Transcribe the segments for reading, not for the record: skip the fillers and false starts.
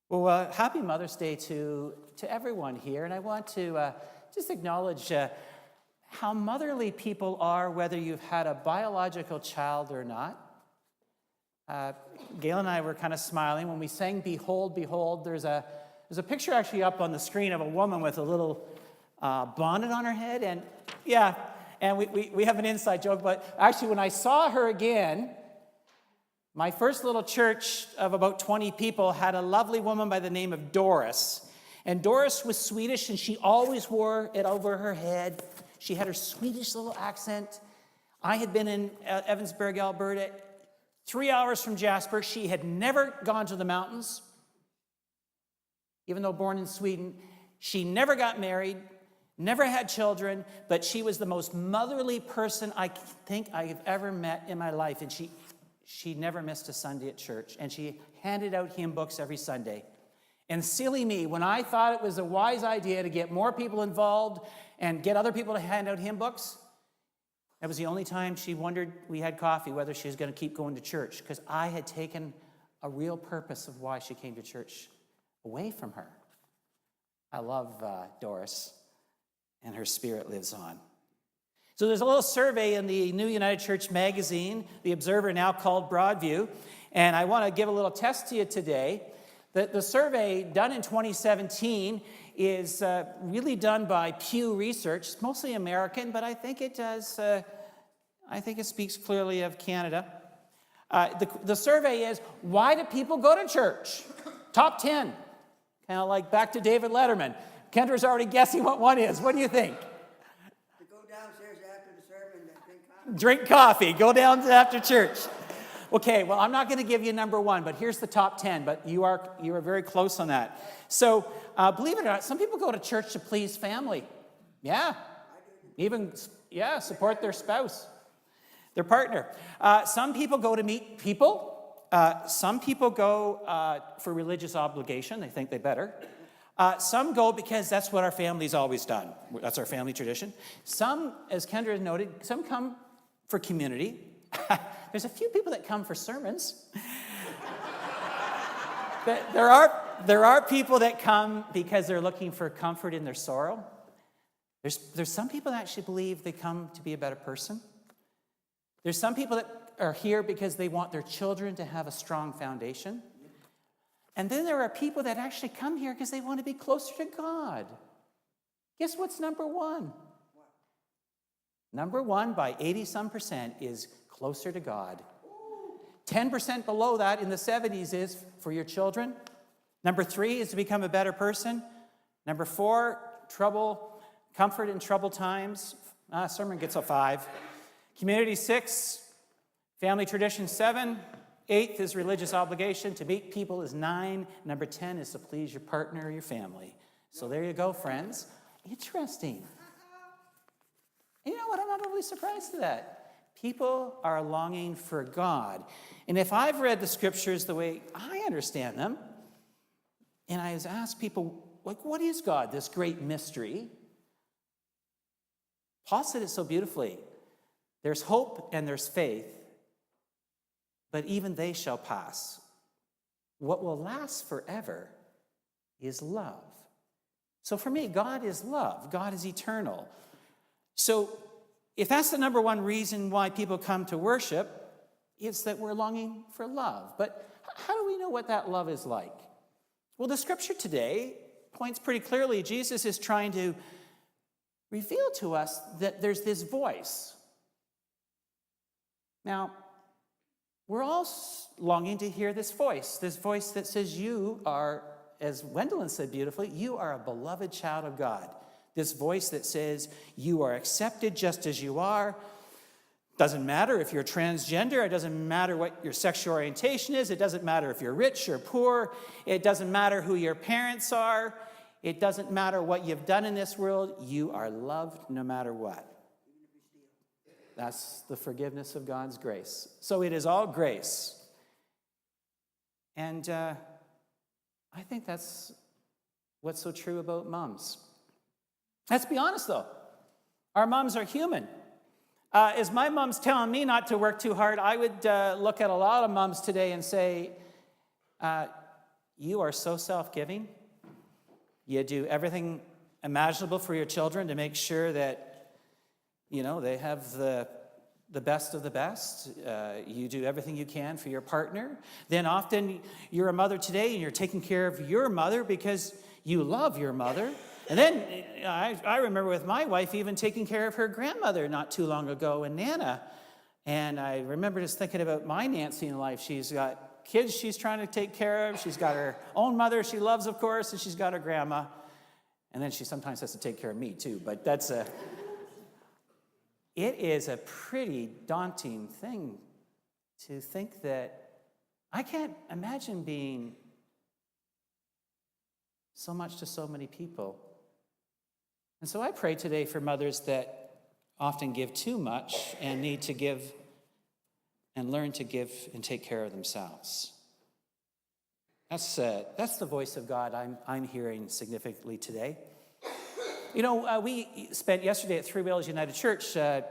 Well, happy Mother's Day to everyone here. And I want to just acknowledge how motherly people are, whether you've had a biological child or not. Gail and I were kind of smiling when we sang Behold, Behold. There's a picture actually up on the screen of a woman with a little bonnet on her head. And yeah, and we have an inside joke, but actually when I saw her again, my first little church of about 20 people had a lovely woman by the name of Doris. And Doris was Swedish, and she always wore it over her head. She had her Swedish little accent. I had been in Evansburg, Alberta, 3 hours from Jasper. She had never gone to the mountains, even though born in Sweden. She never got married, never had children, but she was the most motherly person I think I have ever met in my life. And she never missed a Sunday at church, and she handed out hymn books every Sunday. And silly me, when I thought it was a wise idea to get more people involved and get other people to hand out hymn books, that was the only time she wondered, we had coffee, whether she was going to keep going to church, because I had taken a real purpose of why she came to church away from her. I love Doris, and her spirit lives on. So there's a little survey in the New United Church magazine, The Observer, now called Broadview, and I want to give a little test to you today. The survey done in 2017 is really done by Pew Research. It's mostly American, but I think it does. I think it speaks clearly of Canada. The survey is, why do people go to church? Top 10, kind of like back to David Letterman. Kendra's already guessing what one is. What do you think? Drink coffee, go down after church. Okay, well, I'm not going to give you number one, but here's the top 10, but you are very close on that. So, believe it or not, some people go to church to please family. Yeah. Even, support their spouse, their partner. Some people go to meet people. Some people go for religious obligation. They think they better. Some go because that's what our family's always done. That's our family tradition. Some, as Kendra noted, some come for community. There's a few people that come for sermons. But there are people that come because they're looking for comfort in their sorrow. There's some people that actually believe they come to be a better person. There's some people that are here because they want their children to have a strong foundation. And then there are people that actually come here because they want to be closer to God. Guess what's number one? Number one, by 80-some%, is closer to God. 10% below that in the 70s is for your children. Number 3 is to become a better person. Number 4, comfort in troubled times. Sermon gets a 5. Community 6, family tradition 7. 8th is religious obligation. To meet people is 9. Number 10 is to please your partner or your family. So there you go, friends. Interesting. You know what? I'm not really surprised to that. People are longing for God. And if I've read the scriptures the way I understand them, and I was asked people, like, what is God, this great mystery? Paul said it so beautifully. There's hope and there's faith, but even they shall pass. What will last forever is love. So for me, God is love. God is eternal. So if that's the number one reason why people come to worship, it's that we're longing for love. But how do we know what that love is like? Well, the scripture today points pretty clearly. Jesus is trying to reveal to us that there's this voice. Now, we're all longing to hear this voice that says you are, as Gwendolyn said beautifully, you are a beloved child of God. This voice that says you are accepted just as you are. Doesn't matter if you're transgender. It doesn't matter what your sexual orientation is. It doesn't matter if you're rich or poor. It doesn't matter who your parents are. It doesn't matter what you've done in this world. You are loved no matter what. That's the forgiveness of God's grace. So it is all grace. And I think that's what's so true about moms. Let's be honest, though. Our moms are human. As my mom's telling me not to work too hard, I would look at a lot of moms today and say, you are so self-giving. You do everything imaginable for your children to make sure that, they have the best of the best. You do everything you can for your partner. Then often you're a mother today and you're taking care of your mother because you love your mother. And then I remember with my wife even taking care of her grandmother not too long ago, and Nana. And I remember just thinking about my Nancy in life. She's got kids she's trying to take care of. She's got her own mother she loves, of course, and she's got her grandma. And then she sometimes has to take care of me too. But it is a pretty daunting thing to think that I can't imagine being so much to so many people. And so I pray today for mothers that often give too much and need to give and learn to give and take care of themselves. That's the voice of God I'm hearing significantly today. We spent yesterday at Three Wheels United Church, and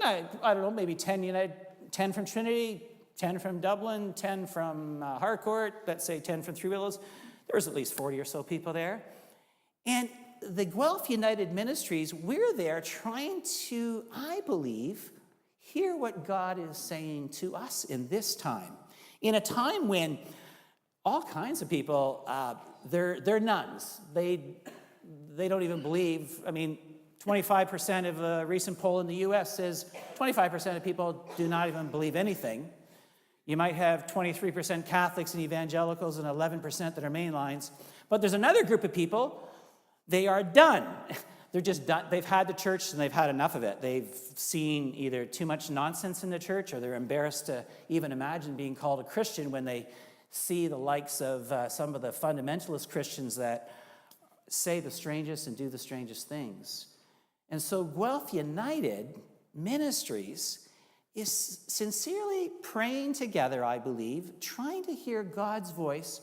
I don't know, maybe 10 from Trinity, 10 from Dublin, 10 from Harcourt, let's say 10 from Three Wheels. There was at least 40 or so people there. And the Guelph United Ministries, we're there trying to, I believe, hear what God is saying to us in this time. In a time when all kinds of people, they're nuns. They don't even believe. 25% of a recent poll in the U.S. says 25% of people do not even believe anything. You might have 23% Catholics and evangelicals and 11% that are mainlines. But there's another group of people, they are done. They're just done. They've had the church and they've had enough of it. They've seen either too much nonsense in the church or they're embarrassed to even imagine being called a Christian when they see the likes of some of the fundamentalist Christians that say the strangest and do the strangest things. And so Guelph United Ministries is sincerely praying together, I believe, trying to hear God's voice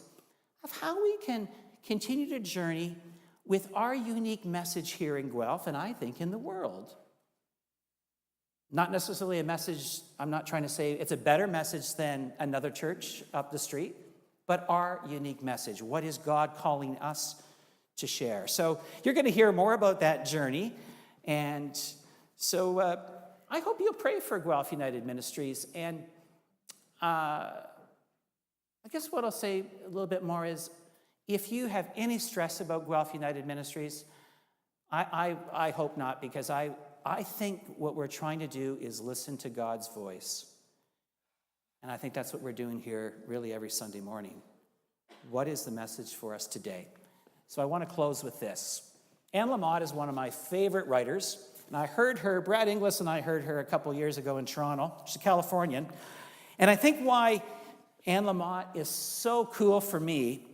of how we can continue to journey with our unique message here in Guelph, and I think in the world. Not necessarily a message, I'm not trying to say it's a better message than another church up the street, but our unique message. What is God calling us to share? So you're going to hear more about that journey, and so I hope you'll pray for Guelph United Ministries. And I guess what I'll say a little bit more is, if you have any stress about Guelph United Ministries, I hope not, because I think what we're trying to do is listen to God's voice. And I think that's what we're doing here really every Sunday morning. What is the message for us today? So I want to close with this. Anne Lamott is one of my favorite writers. And I heard her, Brad Inglis and I heard her a couple years ago in Toronto. She's a Californian. And I think why Anne Lamott is so cool for me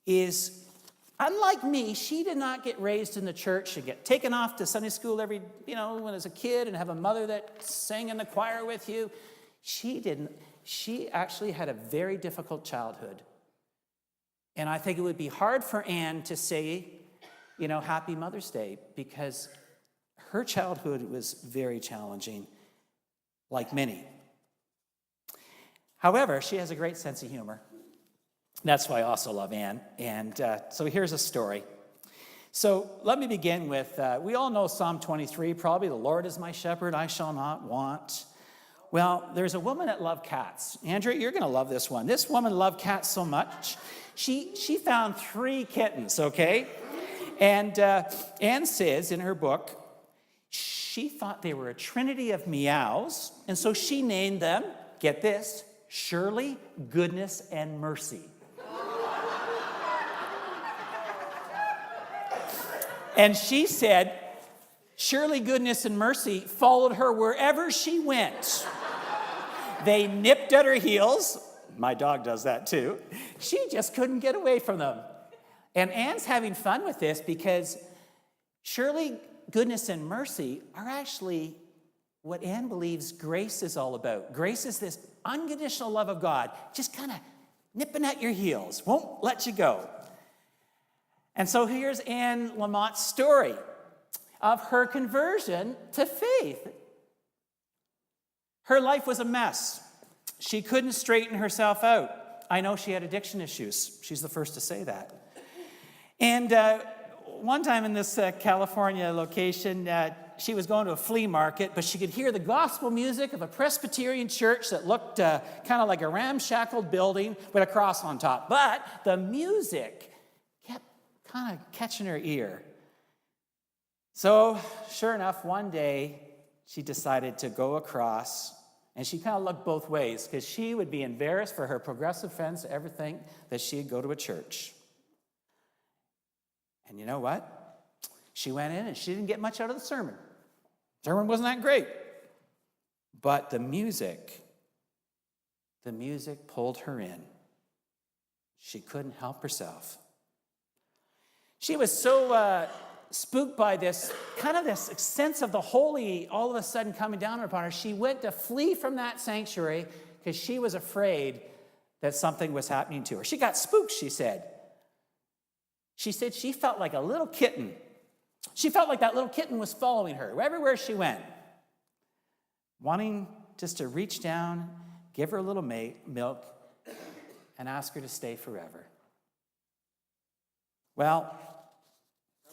is, unlike me, she did not get raised in the church and get taken off to Sunday school when I was a kid and have a mother that sang in the choir with you. She didn't. She actually had a very difficult childhood. And I think it would be hard for Anne to say, Happy Mother's Day, because her childhood was very challenging, like many. However, she has a great sense of humor. That's why I also love Anne. And so here's a story. So let me begin with, we all know Psalm 23, probably, the Lord is my shepherd, I shall not want. Well, there's a woman that loved cats. Andrew, you're going to love this one. This woman loved cats so much, she found 3 kittens, okay? And Anne says in her book, she thought they were a trinity of meows, and so she named them, get this, Shirley, Goodness, and Mercy. And she said, Shirley, Goodness, and Mercy followed her wherever she went. They nipped at her heels. My dog does that too. She just couldn't get away from them. And Anne's having fun with this because Shirley, Goodness, and Mercy are actually what Anne believes grace is all about. Grace is this unconditional love of God, just kind of nipping at your heels, won't let you go. And so here's Anne Lamott's story of her conversion to faith. Her life was a mess. She couldn't straighten herself out. I know she had addiction issues. She's the first to say that. And one time in this California location, she was going to a flea market, but she could hear the gospel music of a Presbyterian church that looked kind of like a ramshackled building with a cross on top. But the music kept kind of catching her ear. So, sure enough, one day she decided to go across, and she kind of looked both ways because she would be embarrassed for her progressive friends to ever think that she'd go to a church. And you know what? She went in and she didn't get much out of the sermon. The sermon wasn't that great. But the music pulled her in. She couldn't help herself. She was so spooked by this sense of the holy all of a sudden coming down upon her. She went to flee from that sanctuary because she was afraid that something was happening to her. She got spooked, she said. She said she felt like a little kitten. She felt like that little kitten was following her everywhere she went, wanting just to reach down, give her a little milk, and ask her to stay forever. Well,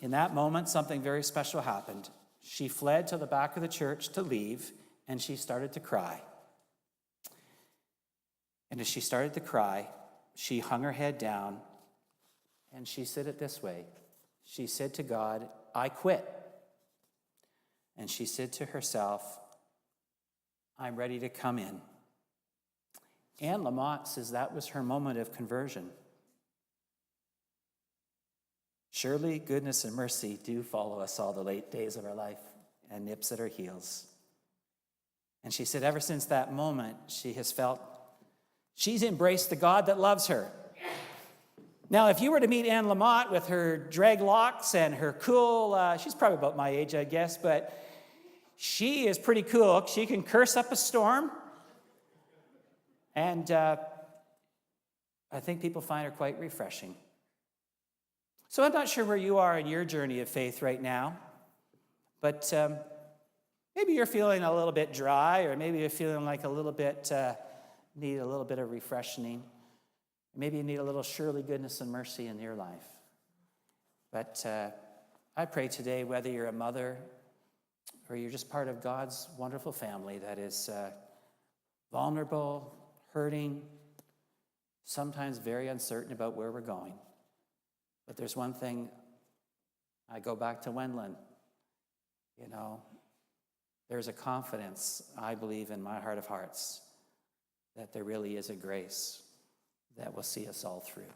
in that moment, something very special happened. She fled to the back of the church to leave, and she started to cry. And as she started to cry, she hung her head down, and she said it this way. She said to God, I quit. And she said to herself, I'm ready to come in. Anne Lamott says that was her moment of conversion. Surely goodness and mercy do follow us all the late days of our life and nips at our heels. And she said ever since that moment, she has felt she's embraced the God that loves her. Now, if you were to meet Anne Lamott with her dreadlocks and her cool, she's probably about my age, I guess, but she is pretty cool. She can curse up a storm. And I think people find her quite refreshing. So I'm not sure where you are in your journey of faith right now, but maybe you're feeling a little bit dry, or maybe you're feeling like a little bit, need a little bit of refreshing. Maybe you need a little surely goodness and mercy in your life. But I pray today, whether you're a mother or you're just part of God's wonderful family that is vulnerable, hurting, sometimes very uncertain about where we're going. But there's one thing, I go back to Wendland. You know, there's a confidence, I believe, in my heart of hearts, that there really is a grace that will see us all through.